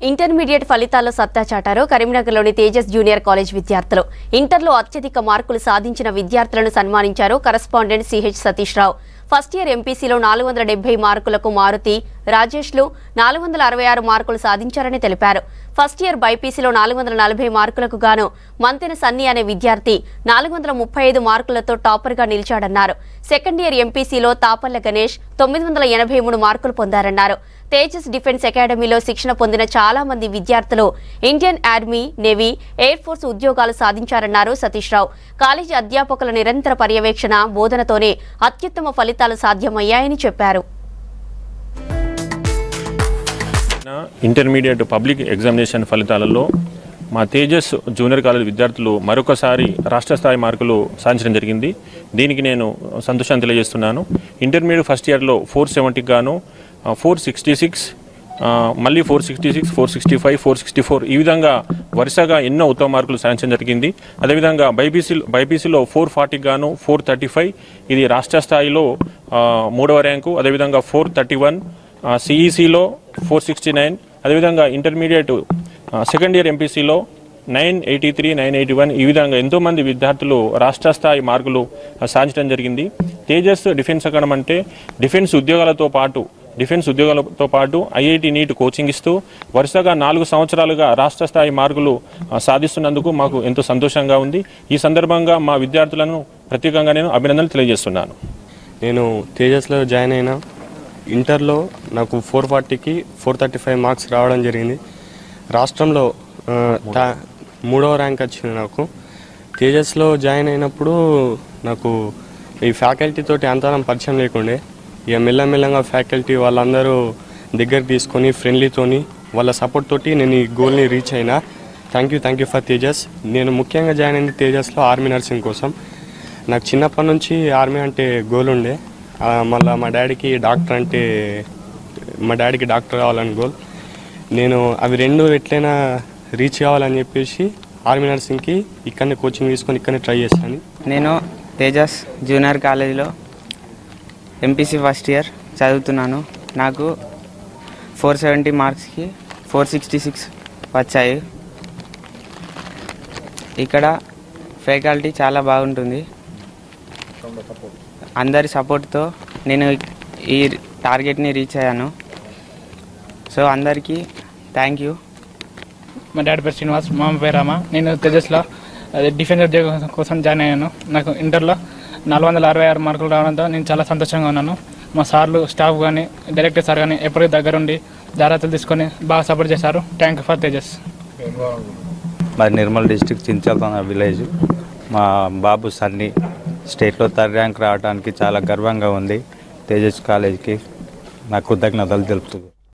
Intermediate ఫలితాల్లో సత్తా చాటారు కరీంనగర్లోని తేజస్ జూనియర్ కాలేజ్ విద్యార్థులు. ఇంటర్లో అత్యధిక మార్కులు సాధించిన విద్యార్థులను సన్మానించారు కరెస్పాండెంట్ సిహెచ్ సతీష్ రావు. ఫస్ట్ ఇయర్ ఎంపీసీలో 470 మార్కులకు మారుతి, రాజేష్లు 466 మార్కులు సాధించారని తెలిపారు. ఫస్ట్ ఇయర్ బైపీసీలో 440 మార్కులకు గాను మంతెన సన్నీ అనే విద్యార్థి 435 మార్కులతో టాపర్గా నిలిచాడన్నారు. సెకండ్ ఇయర్ ఎంపీసీలో తాపల్ల గణేష్ 983 మార్కులు పొందారన్నారు. తేజస్ డిఫెన్స్ అకాడమీలో శిక్షణ పొందిన చాలా మంది విద్యార్థులు Indian army, navy, air force ఉద్యోగాలు సాధించారన్నారు సతీష్ రావు. కాలేజీ అధ్యాపకుల నిరంతర పర్యవేక్షణ, బోధనతోనే అత్యుత్తమ ఫలితాలు సాధ్యమయ్యాయని చెప్పారు. ఇంటర్మీడియట్ పబ్లిక్ ఎగ్జామినేషన్ ఫలితాలలో మా తేజస్ జూనియర్ కాలేజ్ విద్యార్థులు మరొకసారి రాష్ట్ర స్థాయి మార్కులు సాధించడం జరిగింది. దీనికి నేను సంతోషాన్ని తెలియజేస్తున్నాను. ఇంటర్మీడియట్ ఫస్ట్ ఇయర్లో 470 గాను 466, మళ్ళీ 466, 465, 464 ఈ విధంగా వరుసగా ఎన్నో ఉత్తమ మార్కులు సాధించడం జరిగింది. అదేవిధంగా బైపీసీలో 440 గాను 435, ఇది రాష్ట్ర స్థాయిలో 3వ ర్యాంకు. అదేవిధంగా 431, సిఈసిలో 469, అదేవిధంగా ఇంటర్మీడియట్ సెకండ్ ఇయర్ ఎంపీసీలో 983, 981 ఈ విధంగా ఎంతోమంది విద్యార్థులు రాష్ట్ర స్థాయి మార్కులు సాధించడం జరిగింది. తేజస్ డిఫెన్స్ అకాడమీ అంటే డిఫెన్స్ ఉద్యోగాలతో పాటు ఐఐటి నీట్ కోచింగ్ ఇస్తూ వరుసగా 4 సంవత్సరాలుగా రాష్ట్ర స్థాయి మార్కులు సాధిస్తున్నందుకు మాకు ఎంతో సంతోషంగా ఉంది. ఈ సందర్భంగా మా విద్యార్థులను ప్రత్యేకంగా నేను అభినందనలు తెలియజేస్తున్నాను. నేను తేజస్లో జాయిన్ అయిన ఇంటర్లో నాకు 440కి 435 మార్క్స్ రావడం జరిగింది. రాష్ట్రంలో 3వ ర్యాంక్ వచ్చింది నాకు. తేజస్లో జాయిన్ అయినప్పుడు నాకు ఈ ఫ్యాకల్టీ తోటి అంతరం పరిచయం లేకుండే. ఇక మెల్లమెల్లంగా ఫ్యాకల్టీ వాళ్ళందరూ దగ్గర తీసుకొని ఫ్రెండ్లీతోని వాళ్ళ సపోర్ట్ తోటి నేను ఈ గోల్ని రీచ్ అయినా. Thank you for Tejas. నేను ముఖ్యంగా జాయిన్ అయింది తేజస్లో ఆర్మీ నర్సింగ్ కోసం. నాకు చిన్నప్పటి నుంచి ఆర్మీ అంటే గోల్ ఉండే. మళ్ళీ మా డాడీకి డాక్టర్ కావాలని గోల్. నేను అవి రెండు ఎట్లయినా రీచ్ కావాలని చెప్పేసి ఆర్మీ నర్సింగ్కి ఇక్కడనే కోచింగ్ తీసుకొని ఇక్కడనే ట్రై చేస్తాను. నేను తేజస్ జూనియర్ కాలేజీలో ఎంపీసీ ఫస్ట్ ఇయర్ చదువుతున్నాను. నాకు 470 మార్క్స్కి 466 వచ్చాయి. ఇక్కడ ఫ్యాకల్టీ చాలా బాగుంటుంది. అందరి సపోర్ట్తో నేను ఈ టార్గెట్ని రీచ్ అయ్యాను. సో అందరికీ థ్యాంక్ యూ. మా డాడీ పేరు శ్రీనివాస్, మా అమ్మ పేరు రామ. నేను తేజస్లో డిఫెన్స్ ఉద్యోగం కోసం జాయిన్ అయ్యాను. నాకు ఇంటర్లో 466 మార్కులు రావడంతో నేను చాలా సంతోషంగా ఉన్నాను. మా సార్లు, స్టాఫ్ కానీ, డైరెక్టర్ సార్ కానీ ఎప్పటికీ దగ్గరుండి జాగ్రత్తలు తీసుకొని బాగా సపోర్ట్ చేశారు. Thank you for Tejas. మాది నిర్మల్ డిస్ట్రిక్ట్ చింతల్తంగ విలేజ్. మా బాబు సన్నీ స్టేట్లో 3rd ర్యాంక్ రావడానికి చాలా గర్వంగా ఉంది. తేజస్ కాలేజ్కి నా కృతజ్ఞతలు తెలుపుతుంది.